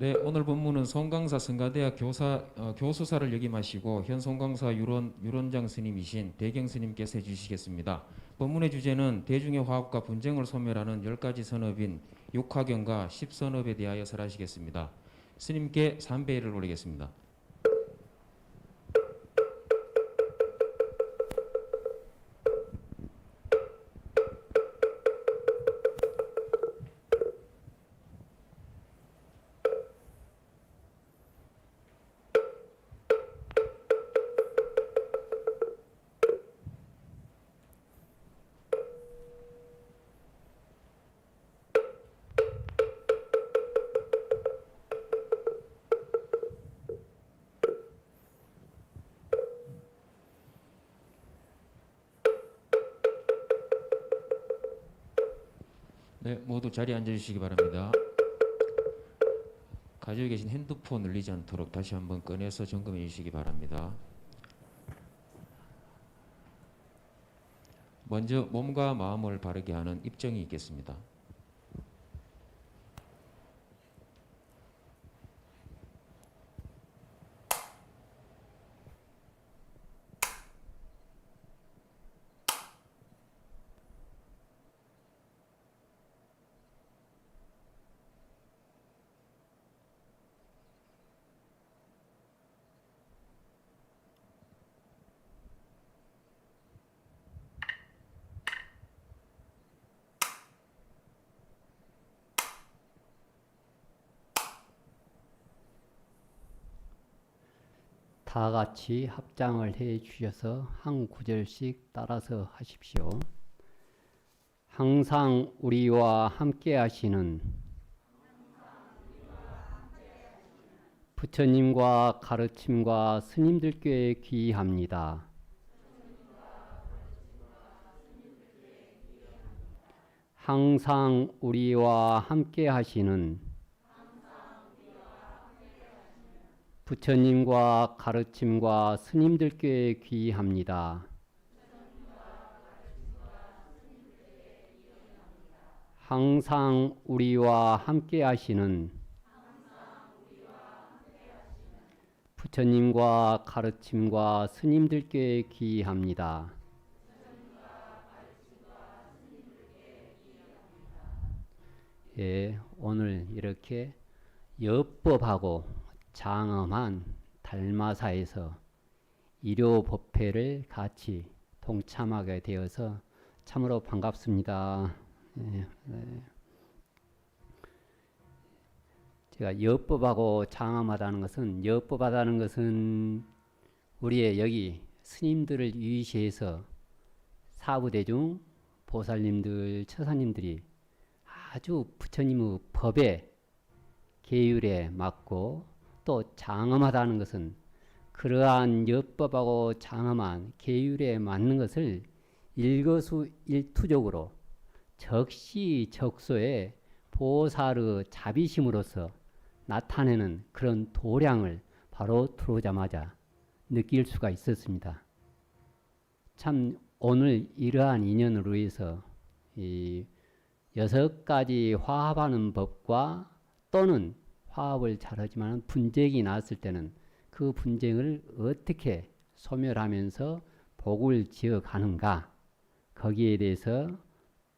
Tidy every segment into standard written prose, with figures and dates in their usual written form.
네, 오늘 본문은 송강사 성가대학 교수사를 역임하시고 현 송강사 유론장 스님이신 대경 스님께서 해주시겠습니다. 본문의 주제는 대중의 화합과 분쟁을 소멸하는 10가지 선업인 6화경과 10선업에 대하여 설하시겠습니다. 스님께 삼배를 올리겠습니다. 네, 모두 자리에 앉아주시기 바랍니다. 가지고 계신 핸드폰 울리지 않도록 다시 한번 꺼내서 점검해 주시기 바랍니다. 먼저 몸과 마음을 바르게 하는 입정이 있겠습니다. 다 같이 합장을 해 주셔서 한 구절씩 따라서 하십시오. 항상 우리와 함께 하시는 부처님과 가르침과 스님들께 귀의합니다. 항상 우리와 함께 하시는 부처님과 가르침과 스님들께 귀의합니다. 항상 우리와 함께 하시는 부처님과 가르침과 스님들께 귀의합니다. 예, 오늘 이렇게 여법하고 장엄한 달마사에서 일요법회를 같이 동참하게 되어서 참으로 반갑습니다. 네, 네. 제가 여법하고 장엄하다는 것은 우리의 여기 스님들을 위시해서 사부대중 보살님들 처사님들이 아주 부처님의 법에 계율에 맞고 또 장엄하다는 것은 그러한 여법하고 장엄한 계율에 맞는 것을 일거수일투족으로 적시적소의 보살의 자비심으로서 나타내는 그런 도량을 바로 들어오자마자 느낄 수가 있었습니다. 참 오늘 이러한 인연으로 해서 이 6가지 화합하는 법과 또는 화합을 잘하지만 분쟁이 났을 때는 그 분쟁을 어떻게 소멸하면서 복을 지어가는가, 거기에 대해서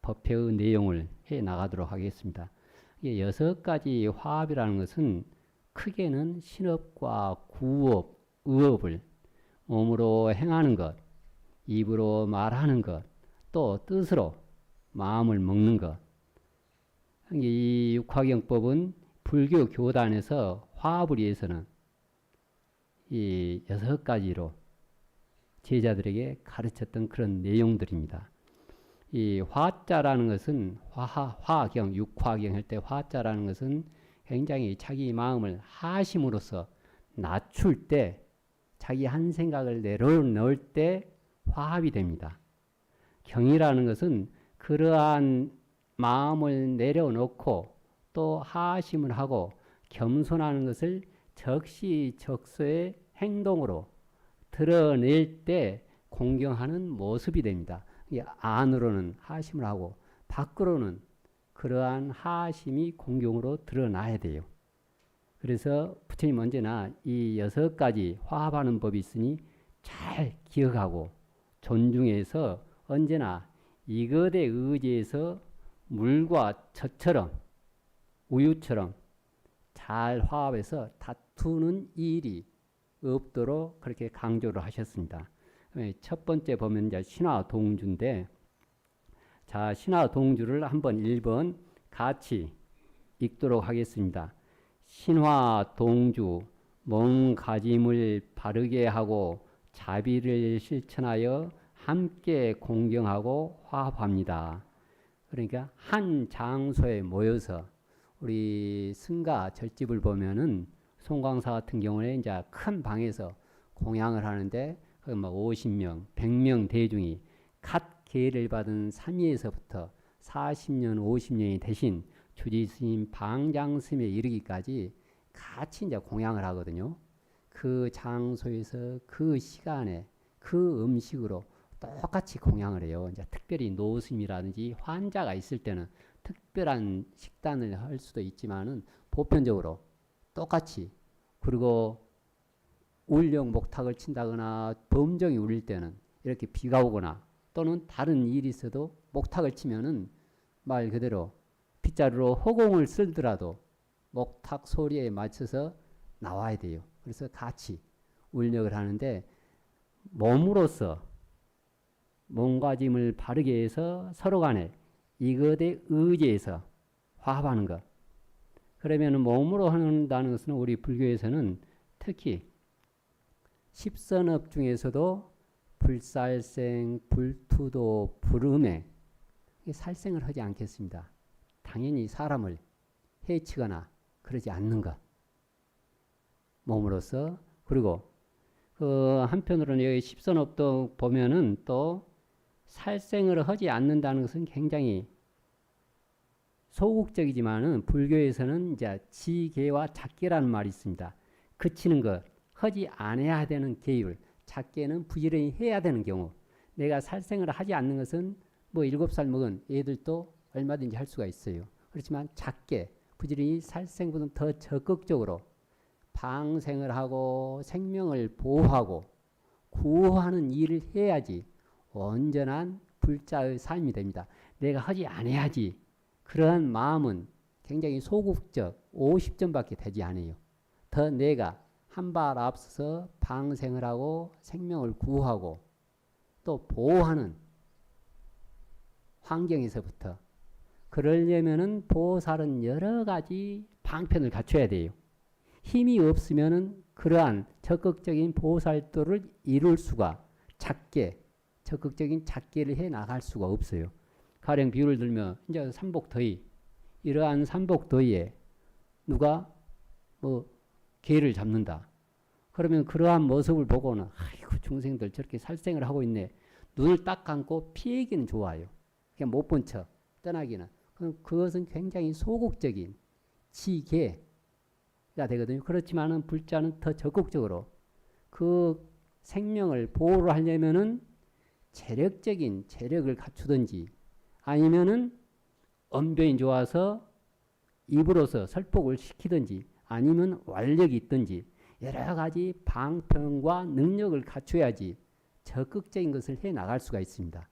법회의 내용을 해 나가도록 하겠습니다. 6가지 화합이라는 것은 크게는 신업과 구업, 의업을 몸으로 행하는 것, 입으로 말하는 것, 또 뜻으로 마음을 먹는 것. 이 육화경법은 불교 교단에서 화합을 위해서는 이 6가지로 제자들에게 가르쳤던 그런 내용들입니다. 이 화자라는 것은 화경, 육화경 할 때 화자라는 것은 굉장히 자기 마음을 하심으로써 낮출 때, 자기 한 생각을 내려놓을 때 화합이 됩니다. 경이라는 것은 그러한 마음을 내려놓고 또 하심을 하고 겸손하는 것을 적시적소의 행동으로 드러낼 때 공경하는 모습이 됩니다. 안으로는 하심을 하고 밖으로는 그러한 하심이 공경으로 드러나야 돼요. 그래서 부처님 언제나 이 6가지 화합하는 법이 있으니 잘 기억하고 존중해서 언제나 이것에 의지해서 물과 젖처럼 우유처럼 잘 화합해서 다투는 일이 없도록 그렇게 강조를 하셨습니다. 첫 번째 보면 이제 신화동주인데, 자, 신화동주를 한번 1번 같이 읽도록 하겠습니다. 신화동주 몸가짐을 바르게 하고 자비를 실천하여 함께 공경하고 화합합니다. 그러니까 한 장소에 모여서 우리 승가 절집을 보면은 송광사 같은 경우에 이제 큰 방에서 공양을 하는데 그 뭐 50명, 100명 대중이 갓 계를 받은 삼위에서부터 40년, 50년이 대신 주지 스님, 방장 스님에 이르기까지 같이 이제 공양을 하거든요. 그 장소에서 그 시간에 그 음식으로 똑같이 공양을 해요. 이제 특별히 노스님이라든지 환자가 있을 때는 특별한 식단을 할 수도 있지만은 보편적으로 똑같이, 그리고 울령 목탁을 친다거나 범정이 울릴 때는 이렇게 비가 오거나 또는 다른 일이 있어도 목탁을 치면은 말 그대로 빗자루로 허공을 쓸더라도 목탁 소리에 맞춰서 나와야 돼요. 그래서 같이 울력을 하는데 몸으로써 몸가짐을 바르게 해서 서로 간에 이것에 의지해서 화합하는 것. 그러면 몸으로 한다는 것은 우리 불교에서는 특히 십선업 중에서도 불살생, 불투도, 불음해 살생을 하지 않겠습니다. 당연히 사람을 해치거나 그러지 않는 것. 몸으로써. 그리고 그 한편으로는 여기 십선업도 보면은 또 살생을 하지 않는다는 것은 굉장히 소극적이지만은 불교에서는 이제 지계와 작계라는 말이 있습니다. 그치는 것, 하지 않아야 되는 계율, 작계는 부지런히 해야 되는 경우. 내가 살생을 하지 않는 것은 뭐 7살 먹은 애들도 얼마든지 할 수가 있어요. 그렇지만 작게 부지런히 살생보다 더 적극적으로 방생을 하고 생명을 보호하고 구호하는 일을 해야지 온전한 불자의 삶이 됩니다. 내가 하지 않아야지. 그러한 마음은 굉장히 소극적 50점밖에 되지 않아요. 더 내가 한 발 앞서서 방생을 하고 생명을 구호하고 또 보호하는 환경에서부터, 그러려면은 보살은 여러 가지 방편을 갖춰야 돼요. 힘이 없으면은 그러한 적극적인 보살도를 이룰 수가, 적극적인 작계를 해 나갈 수가 없어요. 가령 비유를 들면 이제 삼복더위, 이러한 삼복더위에 누가 뭐 개를 잡는다. 그러면 그러한 모습을 보고는 아이고 중생들 저렇게 살생을 하고 있네. 눈을 딱 감고 피하기는 좋아요. 그냥 못 본 척 떠나기는. 그럼 그것은 굉장히 소극적인 지계가 되거든요. 그렇지만은 불자는 더 적극적으로 그 생명을 보호를 하려면은 재력적인 재력을 갖추든지 아니면은 언변이 좋아서 입으로서 설법을 시키든지 아니면 완력이 있든지 여러 가지 방편과 능력을 갖춰야지 적극적인 것을 해 나갈 수가 있습니다.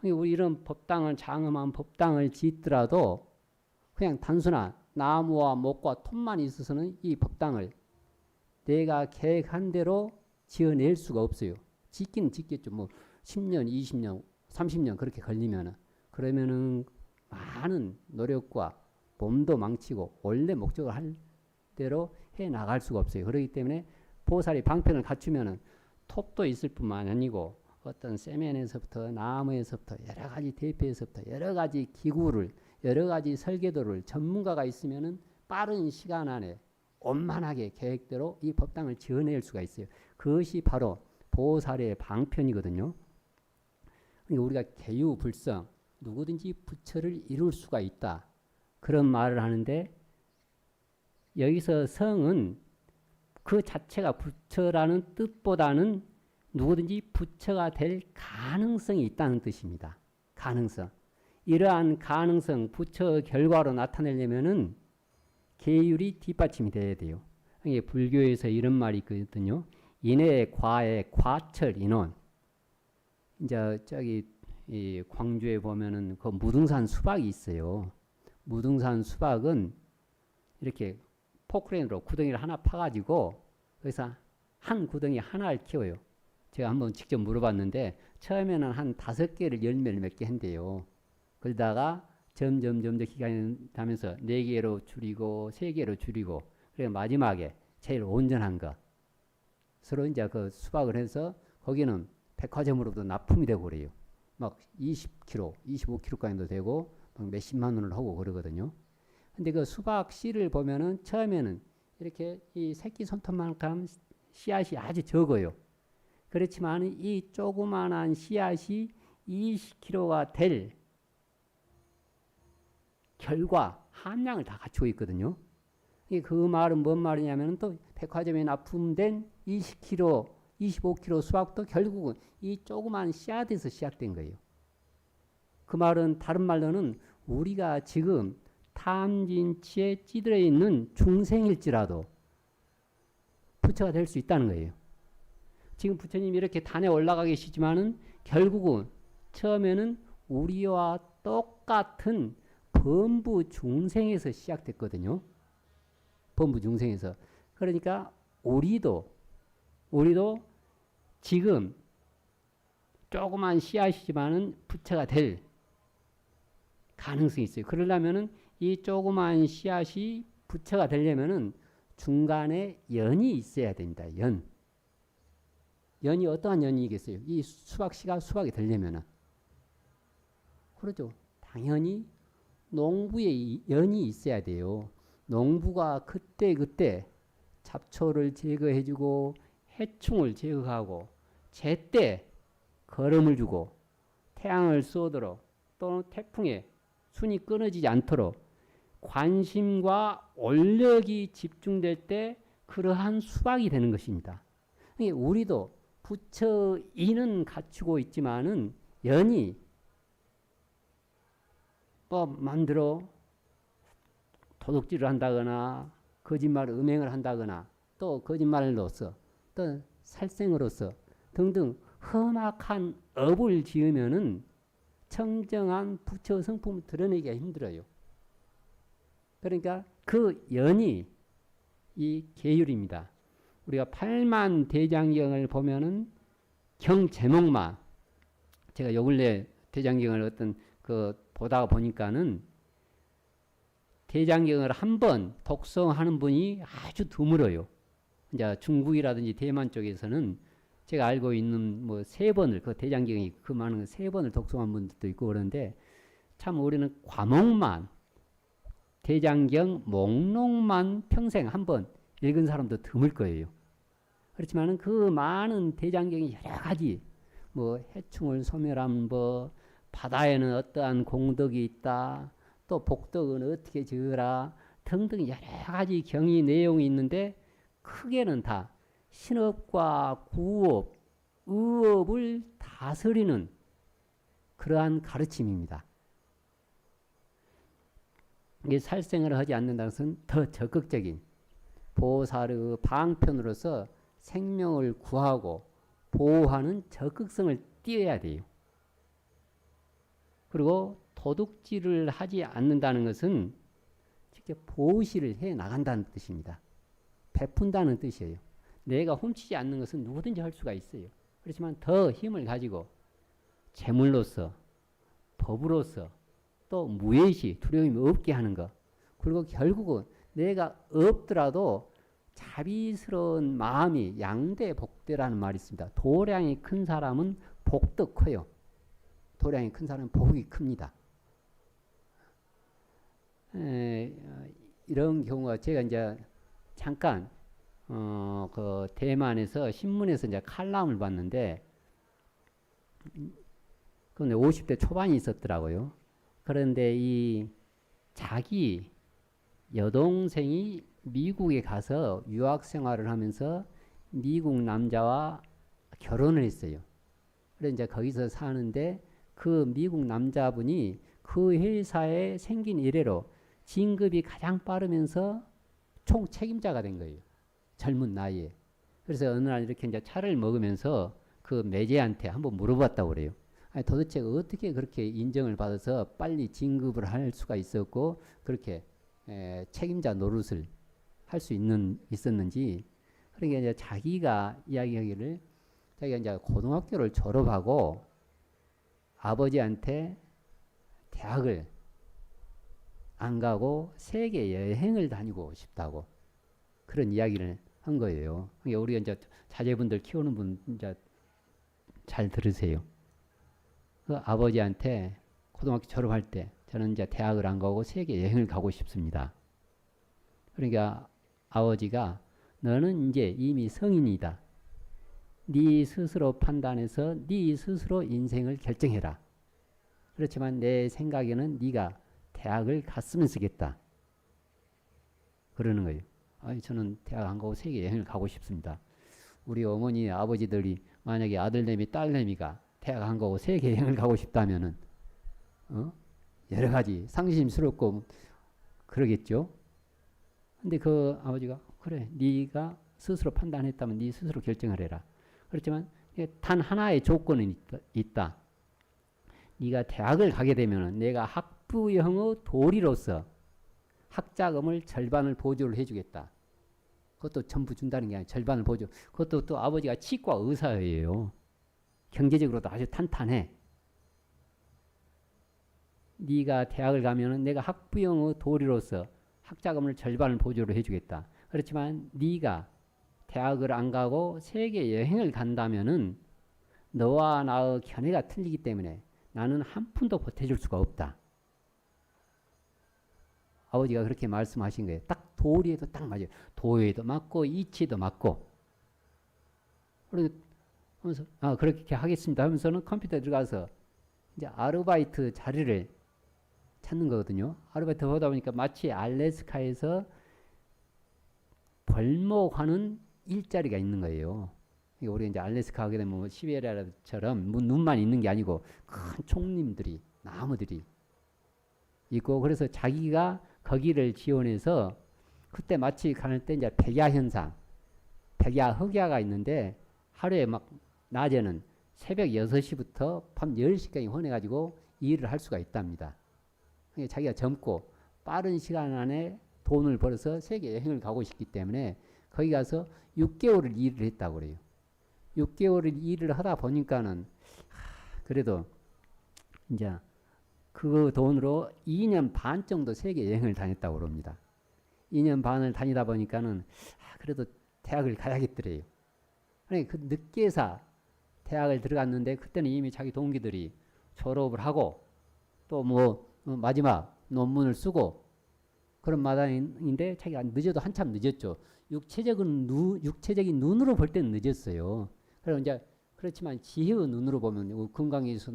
우리 이런 법당을, 장엄한 법당을 짓더라도 그냥 단순한 나무와 목과 톱만 있어서는 이 법당을 내가 계획한 대로 지어낼 수가 없어요. 짓기는 짓겠죠. 뭐 10년, 20년, 30년 그렇게 걸리면은. 그러면은 많은 노력과 몸도 망치고 원래 목적을 할 대로 해 나갈 수가 없어요. 그렇기 때문에 보살이 방편을 갖추면은 톱도 있을 뿐만 아니고 어떤 세면에서부터 나무에서부터 여러 가지 대패에서부터 여러 가지 기구를, 여러 가지 설계도를 전문가가 있으면은 빠른 시간 안에 원만하게 계획대로 이 법당을 지어낼 수가 있어요. 그것이 바로 보살의 방편이거든요. 그러니까 우리가 개유불성, 누구든지 부처를 이룰 수가 있다. 그런 말을 하는데 여기서 성은 그 자체가 부처라는 뜻보다는 누구든지 부처가 될 가능성이 있다는 뜻입니다. 가능성. 이러한 가능성, 부처 결과로 나타내려면은 계율이 뒷받침이 돼야 돼요. 이게 불교에서 이런 말이 있거든요. 인해 과에 과철 인원. 이제 저기 이 광주에 보면은 그 무등산 수박이 있어요. 무등산 수박은 이렇게 포크레인으로 구덩이를 하나 파가지고 그래서 한 구덩이 하나를 키워요. 제가 한번 직접 물어봤는데 처음에는 한 5개를 열매를 몇 개 한대요. 그러다가 점점 기간이 가면서 4개로 줄이고 3개로 줄이고 그리고 마지막에 제일 온전한 거 서로 이제 그 수박을 해서 거기는 백화점으로도 납품이 되고 그래요. 막 20kg, 25kg까지도 되고 막 몇십만 원을 하고 그러거든요. 근데 그 수박 씨를 보면은 처음에는 이렇게 이 새끼 손톱만큼 씨앗이 아주 적어요. 그렇지만 이 조그만한 씨앗이 20kg가 될 결과 함량을 다 갖추고 있거든요. 그 말은 뭔 말이냐면 또 백화점에 납품된 20kg, 25kg 수박도 결국은 이 조그만 씨앗에서 시작된 거예요. 그 말은 다른 말로는 우리가 지금 탐진치에 찌들어 있는 중생일지라도 부처가 될 수 있다는 거예요. 지금 부처님이 이렇게 단에 올라가 계시지만은 결국은 처음에는 우리와 똑같은 범부 중생에서 시작됐거든요. 범부 중생에서. 그러니까 우리도 지금 조그만 씨앗이지만은 부처가 될 가능성이 있어요. 그러려면은 이 조그만 씨앗이 부처가 되려면은 중간에 연이 있어야 됩니다. 연이 어떠한 연이겠어요? 이 수박씨가 수박이 되려면은 그러죠. 당연히 농부의 연이 있어야 돼요. 농부가 그때 잡초를 제거해주고 해충을 제거하고 제때 거름을 주고 태양을 쏘도록 또는 태풍에 순이 끊어지지 않도록 관심과 올력이 집중될 때 그러한 수박이 되는 것입니다. 우리도 부처인은 갖추고 있지만은 연이 뭐 만들어 도둑질을 한다거나 거짓말 음행을 한다거나 또 거짓말로서 또 살생으로서 등등 험악한 업을 지으면은 청정한 부처 성품을 드러내기가 힘들어요. 그러니까 그 연이 이 계율입니다. 우리가 팔만 대장경을 보면은 경 제목만 제가 요 근래 대장경을 어떤 그 보다가 보니까는 대장경을 한 번 독송하는 분이 아주 드물어요. 이제 중국이라든지 대만 쪽에서는 제가 알고 있는 뭐 3번을 그 대장경이 그 많은 3번을 독송한 분들도 있고 그런데 참 우리는 과목만 대장경 목록만 평생 한 번 읽은 사람도 드물 거예요. 그렇지만은 그 많은 대장경이 여러 가지 뭐 해충을 소멸하는 법, 바다에는 어떠한 공덕이 있다, 또 복덕은 어떻게 지으라 등등 여러 가지 경의 내용이 있는데 크게는 다 신업과 구업, 의업을 다스리는 그러한 가르침입니다. 이게 살생을 하지 않는다는 것은 더 적극적인 보살의 방편으로서 생명을 구하고 보호하는 적극성을 띄어야 돼요. 그리고 도둑질을 하지 않는다는 것은 직접 보시를 해 나간다는 뜻입니다. 베푼다는 뜻이에요. 내가 훔치지 않는 것은 누구든지 할 수가 있어요. 그렇지만 더 힘을 가지고 재물로서 법으로서 또 무예시 두려움이 없게 하는 것. 그리고 결국은 내가 없더라도 자비스러운 마음이 양대 복대라는 말이 있습니다. 도량이 큰 사람은 복도 커요. 도량이 큰 사람은 복이 큽니다. 이런 경우가 제가 이제 잠깐 그 대만에서 신문에서 이제 칼럼을 봤는데 그런데 50대 초반이 있었더라고요. 그런데 이 자기 여동생이 미국에 가서 유학 생활을 하면서 미국 남자와 결혼을 했어요. 그래서 이제 거기서 사는데 그 미국 남자분이 그 회사에 생긴 이래로 진급이 가장 빠르면서 총 책임자가 된 거예요. 젊은 나이에. 그래서 어느 날 이렇게 이제 차를 먹으면서 그 매제한테 한번 물어봤다고 그래요. 아니, 도대체 어떻게 그렇게 인정을 받아서 빨리 진급을 할 수가 있었고 그렇게 책임자 노릇을 할 수 있었는지. 그러니까 이제 자기가 이야기하기를 자기가 이제 고등학교를 졸업하고 아버지한테 대학을 안 가고 세계 여행을 다니고 싶다고 그런 이야기를 한 거예요. 그러니까 우리가 이제 자제분들 키우는 분 이제 잘 들으세요. 그 아버지한테 고등학교 졸업할 때 저는 이제 대학을 안 가고 세계 여행을 가고 싶습니다. 그러니까 아버지가 너는 이제 이미 성인이다. 네 스스로 판단해서 네 스스로 인생을 결정해라. 그렇지만 내 생각에는 네가 대학을 갔으면 쓰겠다. 그러는 거예요. 아니, 저는 대학 안 가고 세계 여행을 가고 싶습니다. 우리 어머니 아버지들이 만약에 아들내미 딸내미가 대학 안 가고 세계 여행을 가고 싶다면은 여러 가지 상심스럽고 그러겠죠. 근데 그 아버지가 그래, 네가 스스로 판단했다면 네 스스로 결정을 해라. 그렇지만 단 하나의 조건은 있다. 네가 대학을 가게 되면 내가 학부형의 도리로서 학자금을 절반을 보조를 해주겠다. 그것도 전부 준다는 게 아니라 절반을 보조. 그것도 또 아버지가 치과 의사예요. 경제적으로도 아주 탄탄해. 네가 대학을 가면은 내가 학부형의 도리로서 학자금을 절반을 보조를 해주겠다. 그렇지만 네가 대학을 안 가고 세계 여행을 간다면은 너와 나의 견해가 틀리기 때문에 나는 한 푼도 보태줄 수가 없다. 아버지가 그렇게 말씀하신 거예요. 딱 도리에도 딱 맞아요. 도에도 맞고 이치도 맞고. 그래서 그렇게 하겠습니다 하면서는 컴퓨터에 들어가서 이제 아르바이트 자리를 찾는 거거든요. 아르바이트 하다 보니까 마치 알래스카에서 벌목하는 일자리가 있는 거예요. 우리가 이제 알래스카 하게 되면 시베리아처럼 눈만 있는 게 아니고 큰 총림들이 나무들이 있고 그래서 자기가 거기를 지원해서 그때 마치 갈 때 이제 백야 현상, 백야 흑야가 있는데 하루에 막 낮에는 새벽 6시부터 밤 10시까지 혼해가지고 일을 할 수가 있답니다. 그러니까 자기가 젊고 빠른 시간 안에 돈을 벌어서 세계 여행을 가고 싶기 때문에 거기 가서 6개월을 일을 했다고 그래요. 6개월을 일을 하다 보니까는 그래도 이제 그 돈으로 2년 반 정도 세계 여행을 다녔다고 그럽니다. 2년 반을 다니다 보니까는 그래도 대학을 가야겠더래요. 그러니까 그 늦게사 대학을 들어갔는데 그때는 이미 자기 동기들이 졸업을 하고 또 뭐 마지막 논문을 쓰고 그런 마당인데 자기가 늦어도 한참 늦었죠. 육체적인 눈으로 볼 때는 늦었어요. 그럼 이제 그렇지만 지혜의 눈으로 보면 금강에서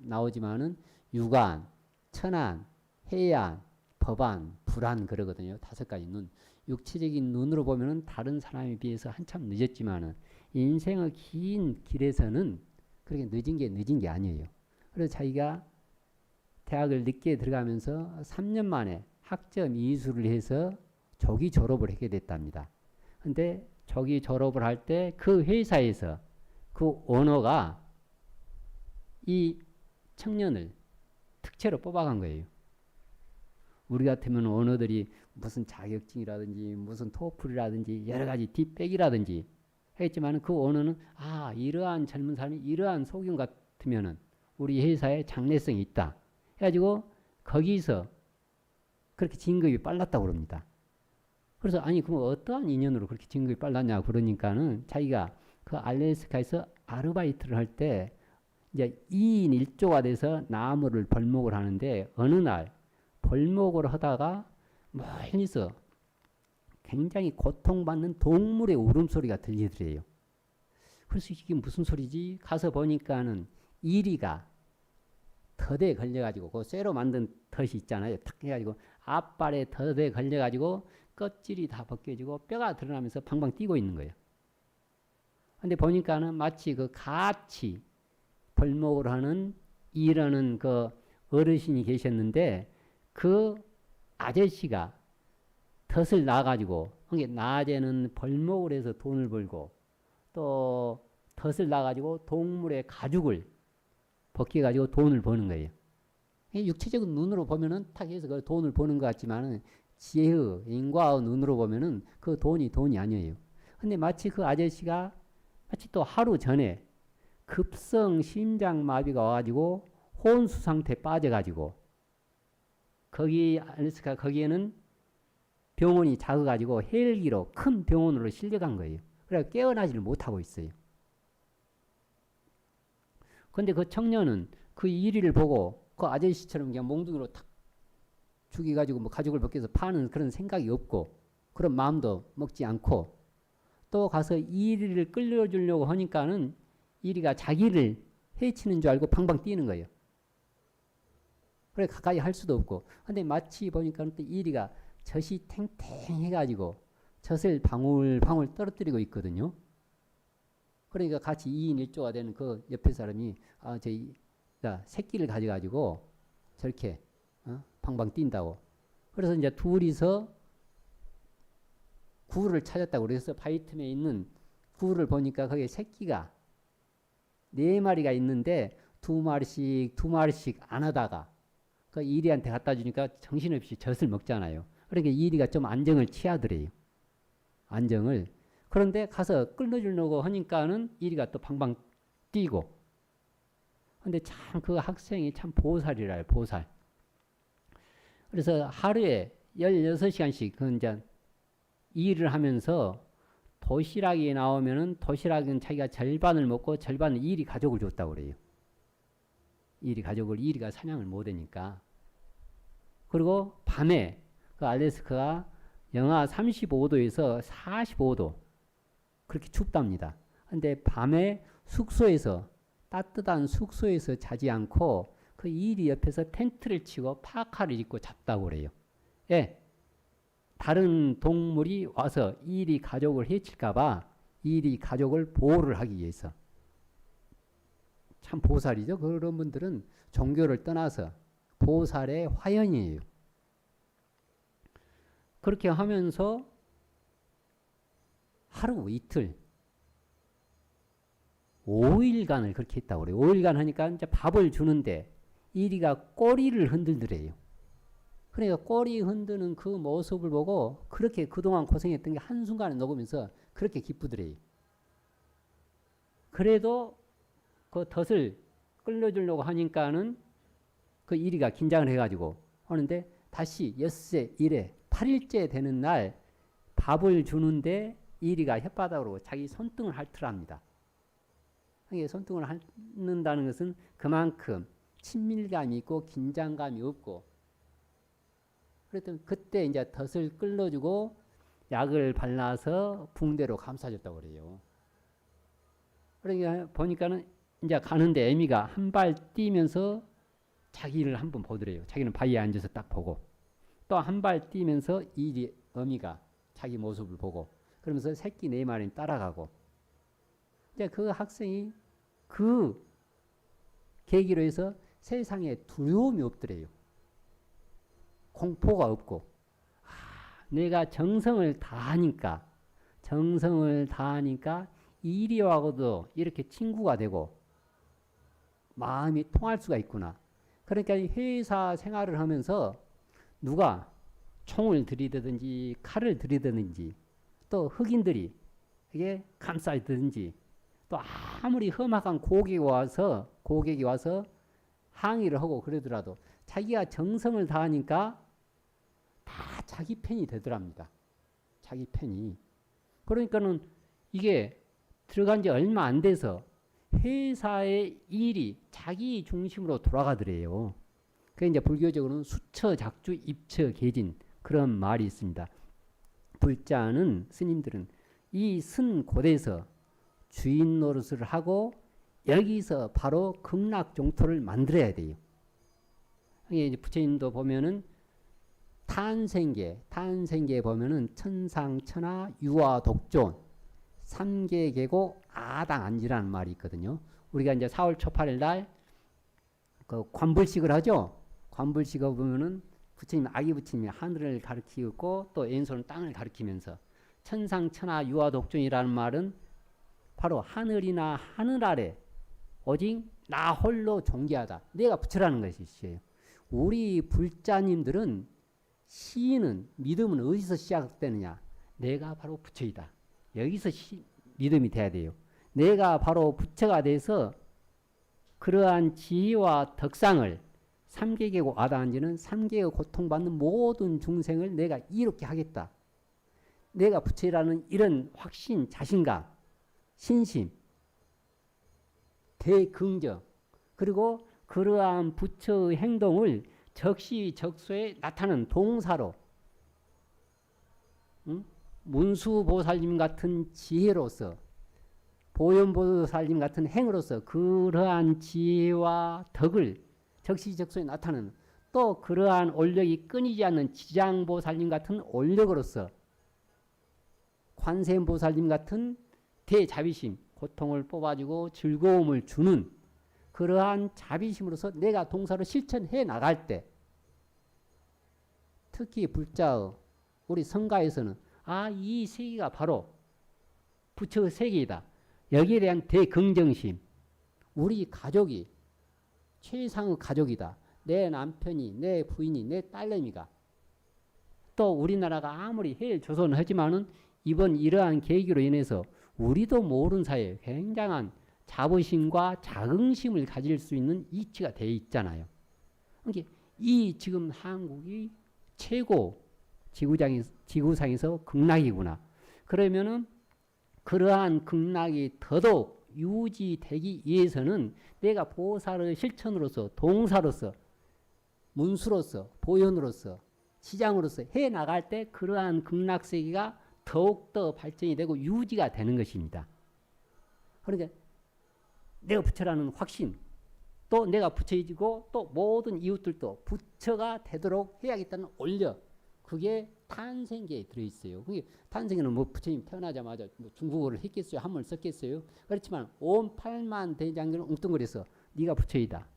나오지만은 유관, 천안, 해안, 법안, 불안 그러거든요. 5가지 눈. 육체적인 눈으로 보면은 다른 사람에 비해서 한참 늦었지만은 인생의 긴 길에서는 그렇게 늦은 게 아니에요. 그래서 자기가 대학을 늦게 들어가면서 3년 만에 학점 이수를 해서 조기 졸업을 하게 됐답니다. 근데 조기 졸업을 할 때 그 회사에서 그 오너가 이 청년을 특채로 뽑아간 거예요. 우리 같으면 오너들이 무슨 자격증이라든지 무슨 토플이라든지 여러 가지 뒷백이라든지 했지만 그 오너는 이러한 젊은 사람이 이러한 소견 같으면은 우리 회사에 장래성이 있다 해가지고 거기서 그렇게 진급이 빨랐다고 그럽니다. 그래서 그럼 어떠한 인연으로 그렇게 진급이 빨랐냐 그러니까는 자기가 그 알래스카에서 아르바이트를 할 때 이제 2인 1조가 돼서 나무를 벌목을 하는데 어느 날 벌목을 하다가 멀리서 굉장히 고통받는 동물의 울음소리가 들리더래요. 그래서 이게 무슨 소리지? 가서 보니까는 이리가 덫에 걸려가지고 그 쇠로 만든 덫이 있잖아요. 탁 해가지고 앞발에 덫에 걸려가지고 껍질이 다 벗겨지고 뼈가 드러나면서 방방 뛰고 있는 거예요. 근데 보니까는 마치 그 같이 벌목을 하는 일하는 그 어르신이 계셨는데 그 아저씨가 덫을 놔가지고, 그러니까 낮에는 벌목을 해서 돈을 벌고, 또 덫을 놔가지고 동물의 가죽을 벗겨가지고 돈을 버는 거예요. 육체적인 눈으로 보면은 탁 해서 그 돈을 버는 것 같지만은 지혜의 인과의 눈으로 보면은 그 돈이 아니에요. 근데 마치 그 아저씨가 마치 또 하루 전에 급성 심장마비가 와가지고 혼수 상태에 빠져가지고 거기에는 병원이 작아가지고 헬기로 큰 병원으로 실려간 거예요. 그래서 깨어나지를 못하고 있어요. 근데 그 청년은 그 일위를 보고 그 아저씨처럼 그냥 몽둥이로 탁 죽여가지고 뭐 가죽을 벗겨서 파는 그런 생각이 없고 그런 마음도 먹지 않고 또 가서 이리를 끌려주려고 하니까는 이리가 자기를 해치는 줄 알고 방방 뛰는 거예요. 그래 가까이 할 수도 없고. 근데 마치 보니까는 또 이리가 젖이 탱탱해가지고 젖을 방울방울 떨어뜨리고 있거든요. 그러니까 같이 2인 1조가 되는 그 옆에 사람이 새끼를 가져가지고 저렇게 방방 뛴다고. 그래서 이제 둘이서 굴을 찾았다고. 그래서 바위틈에 있는 굴을 보니까 거기에 새끼가 4마리가 있는데 2마리씩 안 하다가 그 이리한테 갖다 주니까 정신없이 젖을 먹잖아요. 그러니까 이리가 좀 안정을 취하더래요. 안정을. 그런데 가서 끌어주려고 하니까는 이리가 또 방방 뛰고. 근데 참 그 학생이 참 보살이라요. 보살. 그래서 하루에 16시간씩 그 이제 일을 하면서 도시락이 나오면은 도시락은 자기가 절반을 먹고 절반은 이리 가족을 줬다고 그래요. 이리가 사냥을 못 하니까. 그리고 밤에 그 알래스카가 영하 35도에서 45도 그렇게 춥답니다. 근데 밤에 따뜻한 숙소에서 자지 않고 그 이리 옆에서 텐트를 치고 파카를 입고 잤다고 그래요. 예. 다른 동물이 와서 이리 가족을 해칠까봐 이리 가족을 보호를 하기 위해서. 참 보살이죠. 그런 분들은 종교를 떠나서 보살의 화연이에요. 그렇게 하면서 하루 이틀 5일간을 그렇게 했다고 그래요. 5일간 하니까 이제 밥을 주는데 이리가 꼬리를 흔들더래요. 그러니까 꼬리 흔드는 그 모습을 보고 그렇게 그동안 고생했던 게 한순간에 녹으면서 그렇게 기쁘더래요. 그래도 그 덫을 끌려주려고 하니까는 그 이리가 긴장을 해가지고 하는데 다시 엿새 1회 8일째 되는 날 밥을 주는데 이리가 혓바닥으로 자기 손등을 핥으랍니다. 손등을 핥는다는 것은 그만큼 친밀감이 있고 긴장감이 없고 그랬더니 그때 이제 덫을 끌어주고 약을 발라서 붕대로 감싸줬다고 그래요. 그러니까 보니까는 이제 가는데 애미가 한 발 뛰면서 자기를 한번 보더래요. 자기는 바위에 앉아서 딱 보고 또 한 발 뛰면서 이 어미가 자기 모습을 보고 그러면서 새끼 4마리는 따라가고 이제 그 학생이 그 계기로 해서 세상에 두려움이 없더래요. 공포가 없고 내가 정성을 다하니까 이리와고도 이렇게 친구가 되고 마음이 통할 수가 있구나. 그러니까 회사 생활을 하면서 누가 총을 들이대든지 칼을 들이대든지 또 흑인들이 이게 감싸든지 또 아무리 험악한 고객이 와서 항의를 하고 그러더라도 자기가 정성을 다하니까 다 자기 편이 되더랍니다. 자기 편이. 그러니까는 이게 들어간 지 얼마 안 돼서 회사의 일이 자기 중심으로 돌아가더래요. 그 이제 불교적으로는 수처, 작주, 입처, 계진 그런 말이 있습니다. 불자는 스님들은 이 쓴곳에서 주인 노릇을 하고 여기서 바로 극락종토를 만들어야 돼요. 이제 부처님도 보면은 탄생계에 보면은 천상천하 유아 독존 3계 계고 아당안지라는 말이 있거든요. 우리가 이제 4월 초 8일 날 그 관불식을 하죠. 관불식을 보면은 부처님, 아기 부처님이 하늘을 가리키고 또 왼손은 땅을 가리키면서 천상천하 유아독존이라는 말은 바로 하늘이나 하늘 아래 오직 나 홀로 존귀하다. 내가 부처라는 것이에요. 우리 불자님들은 시인은 믿음은 어디서 시작되느냐? 내가 바로 부처이다. 여기서 믿음이 돼야 돼요. 내가 바로 부처가 돼서 그러한 지혜와 덕상을 삼계계고 아다한지는 삼계의 고통받는 모든 중생을 내가 이롭게 하겠다. 내가 부처라는 이런 확신, 자신감, 신심, 대긍정, 그리고 그러한 부처의 행동을 적시적소에 나타나는 동사로 문수보살님 같은 지혜로서 보현보살님 같은 행으로서 그러한 지혜와 덕을 적시적소에 나타내는 또 그러한 올력이 끊이지 않는 지장보살님 같은 올력으로서 관세음보살님 같은 대자비심, 고통을 뽑아주고 즐거움을 주는 그러한 자비심으로서 내가 동사를 실천해 나갈 때 특히 불자의 우리 성가에서는 이 세계가 바로 부처의 세계이다. 여기에 대한 대긍정심, 우리 가족이 최상의 가족이다. 내 남편이, 내 부인이, 내 딸내미가 또 우리나라가 아무리 헬조선을 하지만은 이번 이러한 계기로 인해서 우리도 모르는 사이에 굉장한 자부심과 자긍심을 가질 수 있는 이치가 되어 있잖아요. 그러니까 이 지금 한국이 최고 지구상에서 극락이구나. 그러면은 그러한 극락이 더더욱 유지되기 위해서는 내가 보살의 실천으로서 동사로서 문수로서 보현으로서 시장으로서 해 나갈 때 그러한 극락세계가 더욱더 발전이 되고 유지가 되는 것입니다. 그러니까 내가 부처라는 확신, 또 내가 부처이고 또 모든 이웃들도 부처가 되도록 해야겠다는 올력, 그게 탄생계에 들어있어요. 그게 탄생에는 뭐 부처님 태어나자마자 뭐 중국어를 했겠어요? 한문을 썼겠어요? 그렇지만 온 8만 대장경을 웅뚱거려서 네가 부처이다.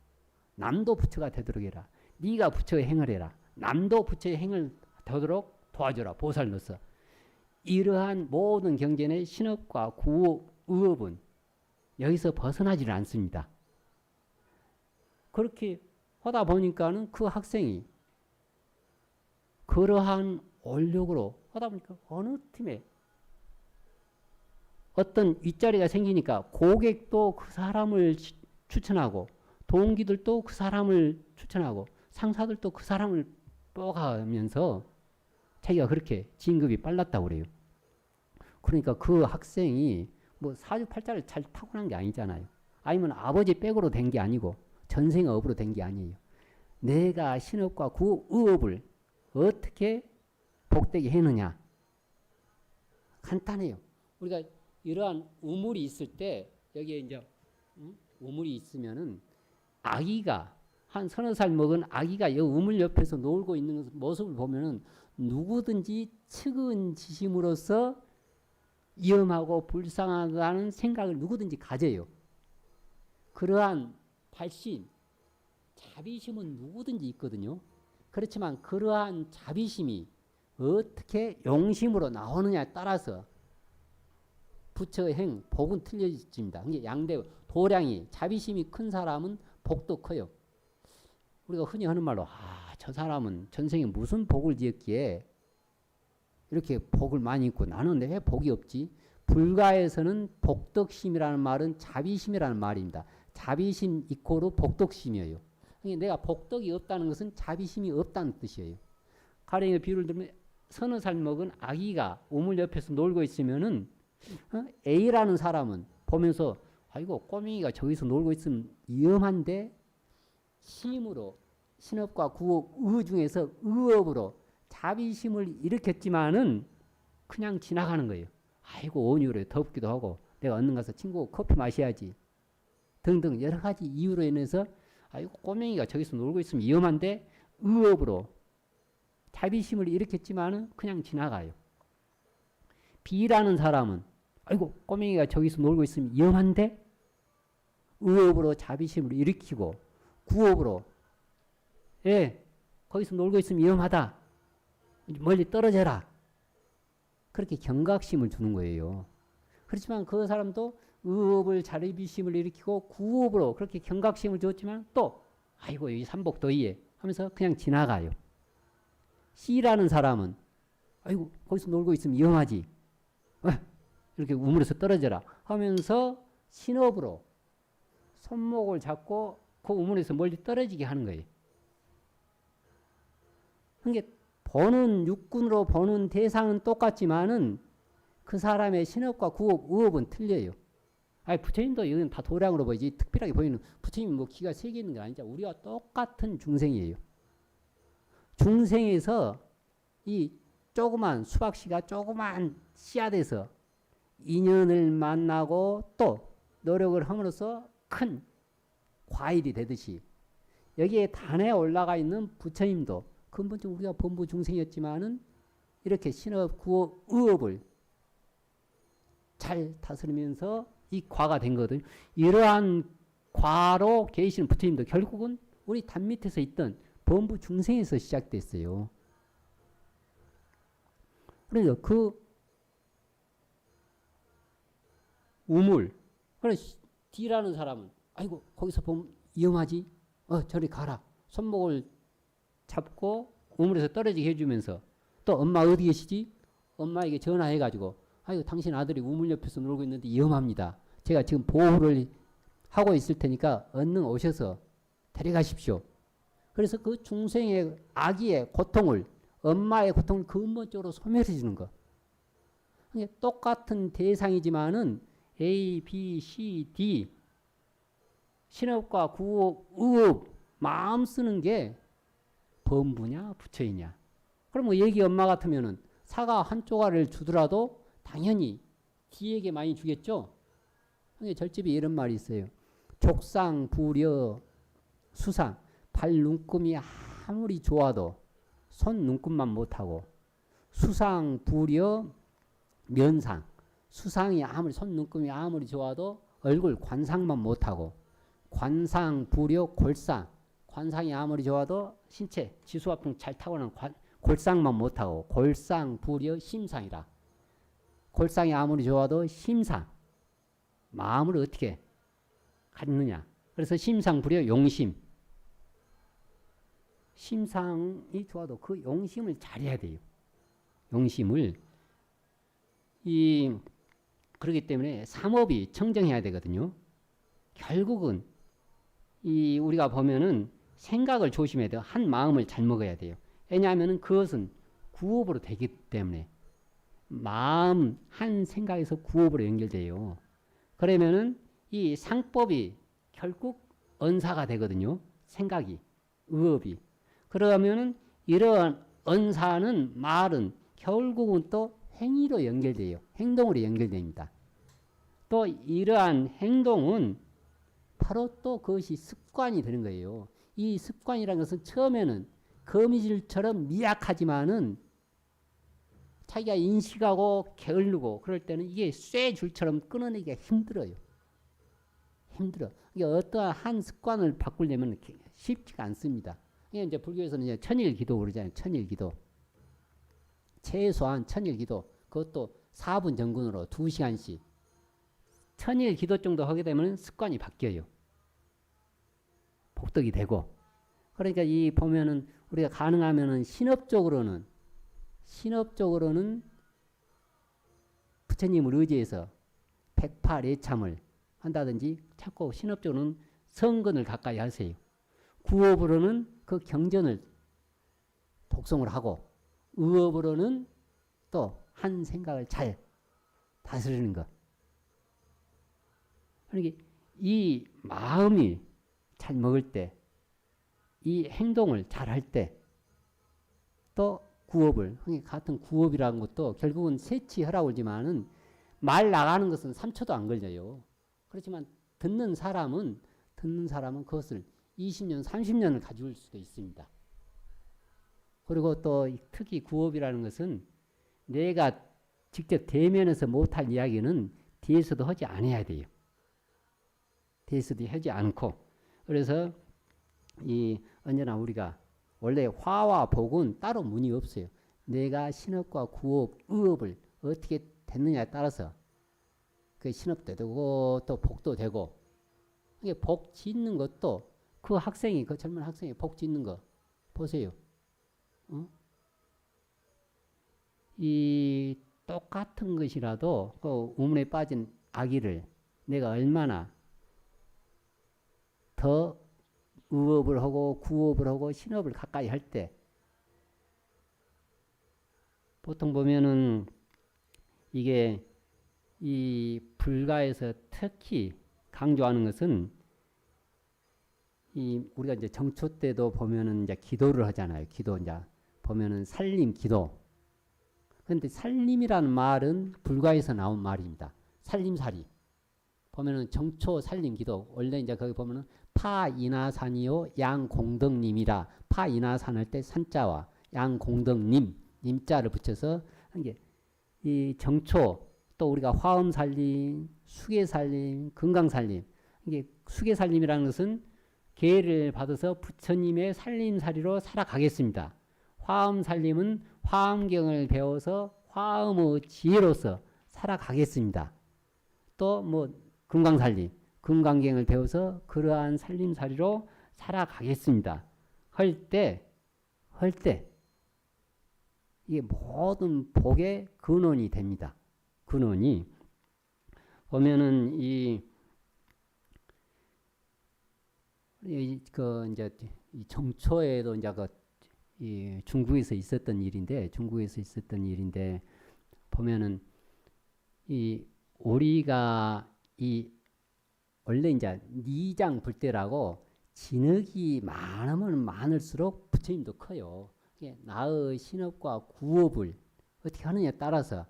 남도 부처가 되도록 해라. 네가 부처의 행을 해라. 남도 부처의 행을 되도록 도와줘라. 보살로서. 이러한 모든 경전의 신업과 구업, 의업은 여기서 벗어나지를 않습니다. 그렇게 하다 보니까는 그 학생이 그러한 올력으로 하다 보니까 어느 팀에 어떤 윗자리가 생기니까 고객도 그 사람을 추천하고 동기들도 그 사람을 추천하고 상사들도 그 사람을 뽑아가면서 자기가 그렇게 진급이 빨랐다고 그래요. 그러니까 그 학생이 뭐 사주팔자를 잘 타고난 게 아니잖아요. 아니면 아버지 백으로 된 게 아니고 전생업으로 된 게 아니에요. 내가 신업과 구의업을 어떻게 복되게 했느냐. 간단해요. 우리가 이러한 우물이 있을 때 여기에 이제 우물이 있으면은 아기가 한 서너 살 먹은 아기가 이 우물 옆에서 놀고 있는 모습을 보면은 누구든지 측은지심으로서 위험하고 불쌍하다는 생각을 누구든지 가져요. 그러한 발심, 자비심은 누구든지 있거든요. 그렇지만 그러한 자비심이 어떻게 용심으로 나오느냐에 따라서 부처의 행, 복은 틀려집니다. 양대, 도량이, 자비심이 큰 사람은 복도 커요. 우리가 흔히 하는 말로, 저 사람은 전생에 무슨 복을 지었기에 이렇게 복을 많이 있고 나는 왜 복이 없지? 불가에서는 복덕심이라는 말은 자비심이라는 말입니다. 자비심 이코로 복덕심이에요. 내가 복덕이 없다는 것은 자비심이 없다는 뜻이에요. 가령의 비유를 들면 서너 살 먹은 아기가 우물 옆에서 놀고 있으면은 A라는 사람은 보면서 아이고 꼬맹이가 저기서 놀고 있으면 위험한데 심으로 신업과 구업 의 중에서 의업으로 자비심을 일으켰지만은 그냥 지나가는 거예요. 아이고 온유래 덥기도 하고 내가 얼른 가서 친구 커피 마셔야지 등등 여러 가지 이유로 인해서 아이고 꼬맹이가 저기서 놀고 있으면 위험한데 의업으로 자비심을 일으켰지만은 그냥 지나가요. B라는 사람은 아이고 꼬맹이가 저기서 놀고 있으면 위험한데 의업으로 자비심을 일으키고 구업으로 거기서 놀고 있으면 위험하다. 멀리 떨어져라. 그렇게 경각심을 주는 거예요. 그렇지만 그 사람도 의업을 자립의심을 일으키고 구업으로 그렇게 경각심을 줬지만 또 아이고 이 삼복도의에 하면서 그냥 지나가요. C라는 사람은 아이고 거기서 놀고 있으면 위험하지. 이렇게 우물에서 떨어져라 하면서 신업으로 손목을 잡고 그 우물에서 멀리 떨어지게 하는 거예요. 그러니까 보는 육군으로 보는 대상은 똑같지만은 그 사람의 신업과 구업, 의업은 틀려요. 아니 부처님도 이건 다 도량으로 보이지 특별하게 보이는 부처님 뭐 기가 세 개 있는 게 아니죠. 우리와 똑같은 중생이에요. 중생에서 이 조그만 수박씨가 조그만 씨앗에서 인연을 만나고 또 노력을 함으로써 큰 과일이 되듯이 여기에 단에 올라가 있는 부처님도 근본적으로 우리가 범부 중생이었지만은 이렇게 신업, 구업, 의업을 잘 다스리면서 이 과가 된 거거든요. 이러한 과로 계시는 부처님도 결국은 우리 단 밑에서 있던 범부 중생에서 시작됐어요. 그러니까 그 우물, 그래 D라는 사람은 아이고 거기서 보면 위험하지. 저리 가라. 손목을 잡고 우물에서 떨어지게 해주면서 또 엄마 어디 계시지? 엄마에게 전화해가지고 아이고 당신 아들이 우물 옆에서 놀고 있는데 위험합니다. 제가 지금 보호를 하고 있을 테니까 얼른 오셔서 데려가십시오. 그래서 그 중생의 아기의 고통을 엄마의 고통을 근본적으로 소멸해 주는 거. 똑같은 대상이지만은 A, B, C, D 신업과 구업, 의업 마음 쓰는 게 범부냐 부처이냐. 그럼 뭐 얘기 엄마 같으면은 사과 한 조각을 주더라도 당연히 D에게 많이 주겠죠. 절집에 이런 말이 있어요. 족상, 부려, 수상. 발 눈금이 아무리 좋아도 손 눈금만 못하고 수상, 부려, 면상. 수상이 아무리 손 눈금이 아무리 좋아도 얼굴 관상만 못하고 관상, 부려, 골상. 관상이 아무리 좋아도 신체 지수화풍 잘 타고난 골상만 못하고 골상, 부려, 심상이라. 골상이 아무리 좋아도 심상. 마음을 어떻게 갖느냐. 그래서 심상, 부려, 용심. 심상이 좋아도 그 용심을 잘해야 돼요. 용심을 그렇기 때문에 삼업이 청정해야 되거든요. 결국은 우리가 보면은 생각을 조심해야 돼요. 한 마음을 잘 먹어야 돼요. 왜냐하면은 그것은 구업으로 되기 때문에 마음 한 생각에서 구업으로 연결돼요. 그러면은 이 상법이 결국 언사가 되거든요. 생각이, 의업이. 그러면은 이러한 언사는 말은 결국은 또 행위로 연결돼요. 행동으로 연결됩니다. 또 이러한 행동은 바로 또 그것이 습관이 되는 거예요. 이 습관이라는 것은 처음에는 거미줄처럼 미약하지만은 자기가 인식하고 게으르고 그럴 때는 이게 쇠줄처럼 끊어내기가 힘들어요. 힘들어. 이게 어떠한 한 습관을 바꾸려면 쉽지가 않습니다. 이제 불교에서는 이제 천일기도 그러잖아요. 천일기도. 최소한 천일기도. 그것도 4분 정근으로 2시간씩. 천일기도 정도 하게 되면 습관이 바뀌어요. 복덕이 되고. 그러니까 보면은 우리가 가능하면은 신업적으로는 부처님을 의지해서 108애참을 한다든지 자꾸 신업적으로는 성근을 가까이 하세요. 구업으로는 그 경전을 독송을 하고 의업으로는 또 한 생각을 잘 다스리는 것. 그러니까 이 마음이 잘 먹을 때, 이 행동을 잘 할 때, 또 구업을, 같은 구업이라는 것도 결국은 세치하라고 하지만은 말 나가는 것은 3초도 안 걸려요. 그렇지만 듣는 사람은 그것을 20년, 30년을 가지고 수도 있습니다. 그리고 또 특히 구업이라는 것은 내가 직접 대면에서 못할 이야기는 뒤에서도 하지 않아야 돼요. 뒤에서도 하지 않고. 그래서 언제나 우리가 원래 화와 복은 따로 문이 없어요. 내가 신업과 구업, 의업을 어떻게 됐느냐에 따라서 그 신업도 되고 또 복도 되고, 이게 복 짓는 것도 그 학생이, 그 젊은 학생이 복 짓는 거 보세요. 어? 이 똑같은 것이라도 그 우문에 빠진 아기를 내가 얼마나 더 의업을 하고 구업을 하고 신업을 가까이 할 때, 보통 보면은 이게 이 불가에서 특히 강조하는 것은 이 우리가 이제 정초 때도 보면은 이제 기도를 하잖아요. 기도 이제 보면은 살림 기도. 그런데 살림이라는 말은 불가에서 나온 말입니다. 살림살이. 보면은 정초 살림 기도. 원래 이제 거기 보면은 파이나산이요 양공덕님이라, 파이나산 할 때 산자와 양공덕님 님자를 붙여서 한 게 이 정초, 또 우리가 화엄살림, 수계살림, 건강살림. 이게 수계살림이라는 것은 계를 받아서 부처님의 살림살이로 살아가겠습니다. 화엄살림은 화엄경을 배워서 화엄의 지혜로서 살아가겠습니다. 또 뭐 금강살림, 금강경을 배워서 그러한 살림살이로 살아가겠습니다. 할 때 이게 모든 복의 근원이 됩니다. 근원이 보면은 그 이제 이 정초에도 이제 이 중국에서 있었던 일인데 보면은 이 우리가 이 원래 이제 니장 불대라고 진흙이 많으면 많을수록 부처님도 커요. 나의 신업과 구업을 어떻게 하느냐에 따라서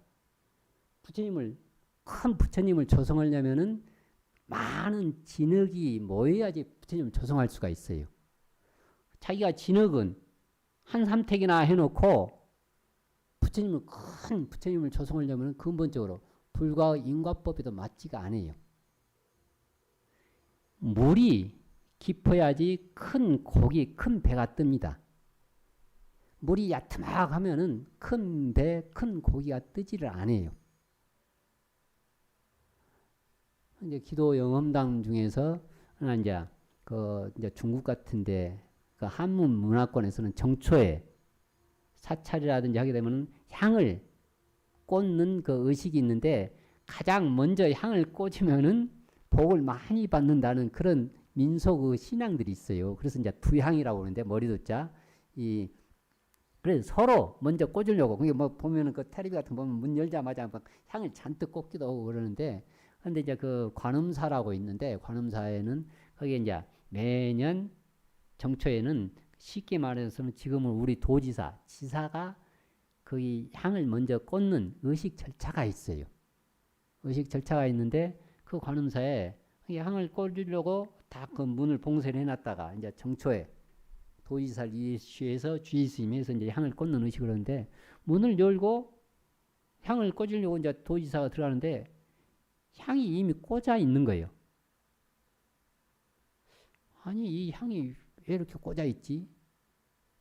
큰 부처님을 조성하려면은 많은 진흙이 모여야지 부처님을 조성할 수가 있어요. 자기가 진흙은 한 삼택이나 해놓고 큰 부처님을 조성하려면 근본적으로 불과의 인과법에도 맞지가 않아요. 물이 깊어야지 큰 고기, 큰 배가 뜹니다. 물이 얕으막하면은 큰 배, 큰 고기가 뜨지를 않아요. 이제 기도 영험당 중에서 하나 이제 이제 중국 같은데 그 한문 문화권에서는 정초에 사찰이라든지 하게 되면 향을 꽂는 그 의식이 있는데, 가장 먼저 향을 꽂으면은 복을 많이 받는다는 그런 민속 신앙들이 있어요. 그래서 이제 두향이라고 그러는데, 머리도 자 그래서 서로 먼저 꽂으려고. 그게 뭐 보면은 그 텔레비 같은 거 보면 문 열자마자 막 향을 잔뜩 꽂기도 하고 그러는데, 근데 이제 그 관음사라고 있는데, 관음사에는 거기에 이제 매년 정초에는 쉽게 말해서는 지금은 우리 도지사, 지사가 거기 향을 먼저 꽂는 의식 절차가 있어요. 의식 절차가 있는데 그 관음사에 향을 꽂으려고 다 그 문을 봉쇄를 해놨다가 이제 정초에 도지사를 이해해서 주의스님에서 이제 향을 꽂는 의식을 하는데, 문을 열고 향을 꽂으려고 이제 도지사가 들어가는데 향이 이미 꽂아 있는 거예요. 아니, 이 향이 왜 이렇게 꽂아 있지?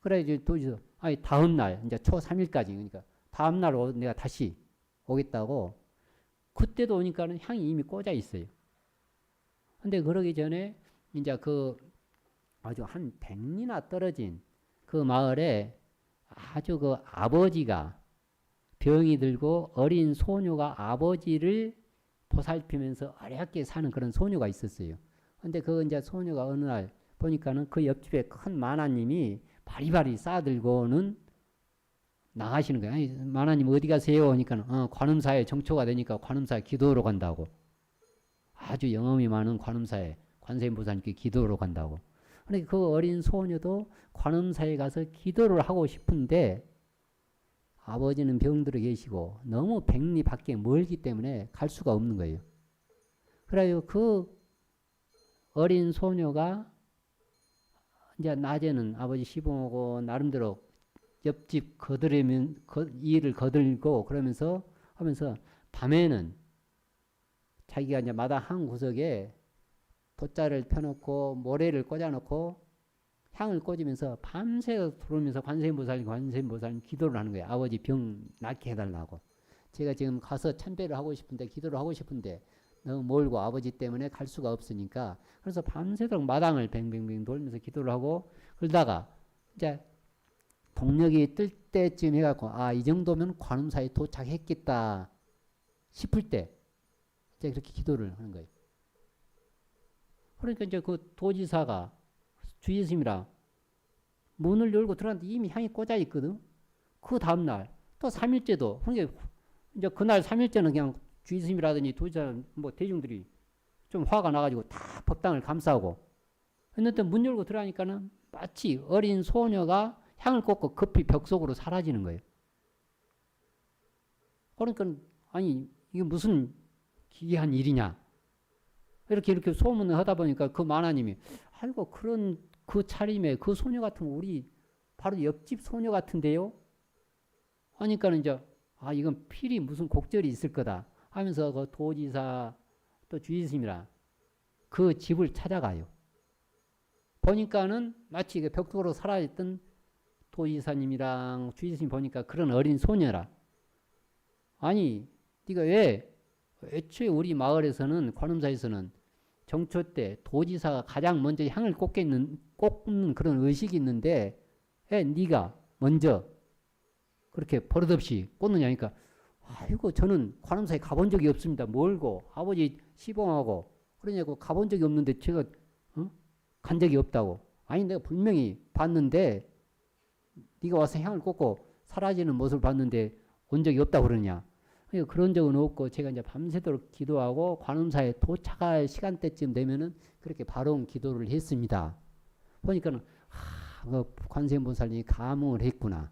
그래 이제 도지사, 아니 다음 날 이제 초 3일까지, 그러니까 다음 날 내가 다시 오겠다고. 그때도 오니까는 향이 이미 꽂아 있어요. 근데 그러기 전에 이제 그 아주 한 100리나 떨어진 그 마을에 아주 그 아버지가 병이 들고 어린 소녀가 아버지를 보살피면서 어렵게 사는 그런 소녀가 있었어요. 근데 그 이제 소녀가 어느 날 보니까는 그 옆집에 큰 마나님이 바리바리 싸들고는 나가시는 거예요. 아니, 마나님 어디 가세요? 하니까 관음사에 정초가 되니까 관음사에 기도하러 간다고. 아주 영험이 많은 관음사에 관세음보살님께 기도하러 간다고. 그러니까 그 어린 소녀도 관음사에 가서 기도를 하고 싶은데 아버지는 병들어 계시고 너무 백리 밖에 멀기 때문에 갈 수가 없는 거예요. 그래서 그 어린 소녀가 이제 낮에는 아버지 시봉하고 나름대로 옆집 일을 거들고 그러면서 하면서, 밤에는 자기가 이제 마당 한 구석에 돗자를 펴놓고 모래를 꽂아놓고 향을 꽂으면서 밤새 돌으면서 관세음보살님 기도를 하는 거예요. 아버지 병 낫게 해달라고. 제가 지금 가서 참배를 하고 싶은데 기도를 하고 싶은데 너무 멀고 아버지 때문에 갈 수가 없으니까 그래서 밤새도록 마당을 뱅뱅뱅 돌면서 기도를 하고 그러다가 이제 동력이 뜰 때쯤 해갖고 이 정도면 관음사에 도착했겠다 싶을 때 이제 그렇게 기도를 하는 거예요. 그러니까 이제 그 도지사가 주의 스님이랑 문을 열고 들어갔는데 이미 향이 꽂아 있거든. 그 다음날 또 3일째도 그러니까 이제 그날 3일째는 그냥 주의 스님이라든지 도지사 뭐 대중들이 좀 화가 나가지고 다 법당을 감싸고 했는데 문 열고 들어가니까는 마치 어린 소녀가 향을 꽂고 급히 벽 속으로 사라지는 거예요. 그러니까 아니 이게 무슨 기이한 일이냐 이렇게 소문을 하다 보니까 그 만화님이 아이고 그런 그 차림에 그 소녀 같으면 우리 바로 옆집 소녀 같은데요 하니까는 이제 이건 필히 무슨 곡절이 있을 거다 하면서 그 도지사 또 주의스님이랑 그 집을 찾아가요. 보니까는 마치 그 벽돌로 사라졌던 도지사님이랑 주의스님 보니까 그런 어린 소녀라. 아니 네가 왜 애초에 우리 마을에서는 관음사에서는 정초 때 도지사가 가장 먼저 향을 꽂는 그런 의식이 있는데 왜 네가 먼저 그렇게 버릇없이 꽂느냐니까 아이고 저는 관음사에 가본 적이 없습니다. 멀고 아버지 시봉하고 그러냐고 가본 적이 없는데 제가 간 적이 없다고. 아니 내가 분명히 봤는데 네가 와서 향을 꽂고 사라지는 모습을 봤는데 온 적이 없다고 그러냐. 그런 적은 없고 제가 이제 밤새도록 기도하고 관음사에 도착할 시간대쯤 되면은 그렇게 바로 기도를 했습니다. 보니까는 관세음보살님이 감흥을 했구나.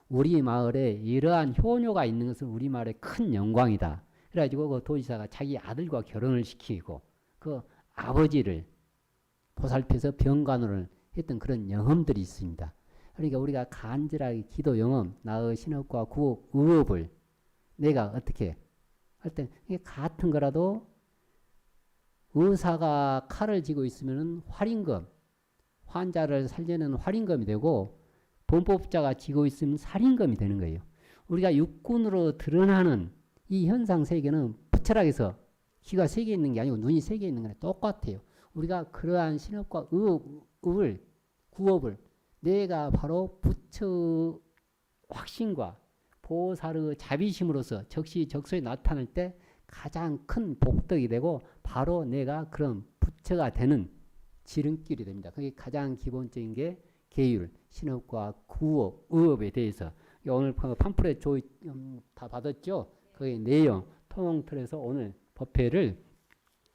우리 마을에 이러한 효녀가 있는 것은 우리 마을의 큰 영광이다. 그래가지고 그 도지사가 자기 아들과 결혼을 시키고 그 아버지를 보살펴서 병간호를 했던 그런 영험들이 있습니다. 그러니까 우리가 간절하게 기도 영험, 나의 신업과 구업, 의업을 내가 어떻게 할 때 이게 같은 거라도 의사가 칼을 쥐고 있으면은 활임금, 환자를 살려내는 활임금이 되고 범법자가 쥐고 있으면 살인금이 되는 거예요. 우리가 육군으로 드러나는 이 현상 세계는 부처락에서 귀가 세 개 있는 게 아니고 눈이 세 개 있는 거랑 똑같아요. 우리가 그러한 신업과 의업을 구업을 내가 바로 부처 확신과 보살의 자비심으로서 적시적소에 나타날 때 가장 큰 복덕이 되고 바로 내가 그런 부처가 되는 지름길이 됩니다. 그게 가장 기본적인 게 계율, 신업과 구업, 의업에 대해서 오늘 팜플렛 다 받았죠? 거기 내용 통틀어서 오늘 법회를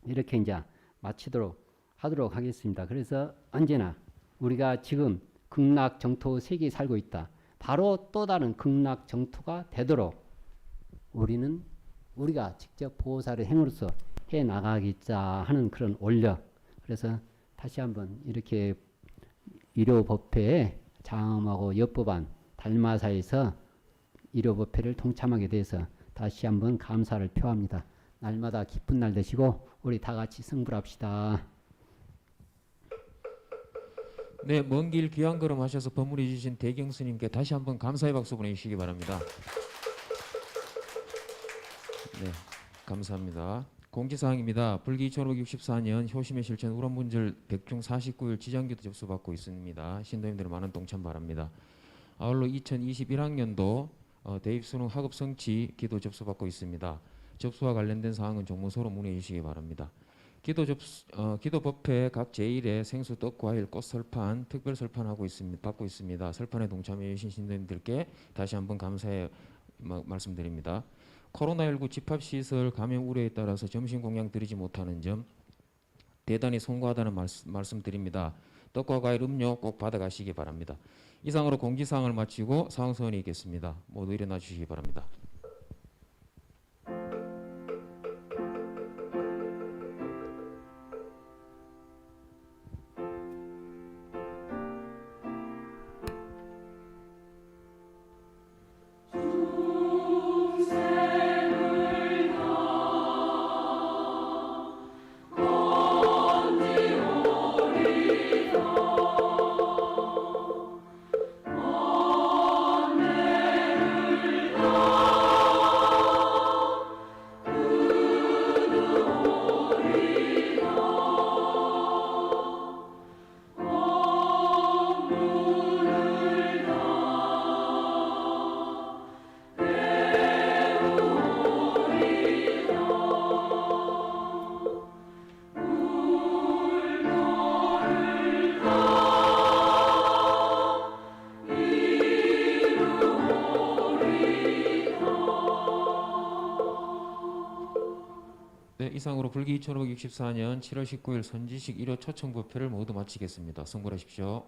이렇게 이제 마치도록 하도록 하겠습니다. 그래서 언제나 우리가 지금 극락 정토 세계에 살고 있다. 바로 또 다른 극락 정토가 되도록 우리가 직접 보살의 행으로서 해 나가겠자 하는 그런 원력. 그래서 다시 한번 이렇게 일요법회에 장엄하고 옆법안 달마사에서 일요법회를 동참하게 돼서 다시 한번 감사를 표합니다. 날마다 기쁜 날 되시고 우리 다 같이 승불합시다. 네, 먼 길 귀한 걸음 하셔서 법문해 주신 대경 스님께 다시 한번 감사의 박수 보내주시기 바랍니다. 네, 감사합니다. 공지사항입니다. 불기 2564년 효심의 실천 우람문절 백중 49일 지장기도 접수받고 있습니다. 신도님들 많은 동참 바랍니다. 아울러 2021학년도 대입수능 학업 성취 기도 접수받고 있습니다. 접수와 관련된 사항은 종무소로 문의해 주시기 바랍니다. 기도 법회 각 제1회 생수 떡 과일 꽃 설판 특별 설판하고 있습니다. 받고 있습니다. 설판에 동참해 주신 신도님들께 다시 한번 감사의 말씀드립니다. 코로나19 집합시설 감염 우려에 따라서 점심 공양 드리지 못하는 점 대단히 송구하다는 말씀드립니다. 떡과 과일 음료 꼭 받아가시기 바랍니다. 이상으로 공지사항을 마치고 사항서원이 있겠습니다. 모두 일어나 주시기 바랍니다. 건지 우리 도 네, 이상으로 불기 2564년 7월 19일 선지식 1호 초청부표를 모두 마치겠습니다. 성불하십시오.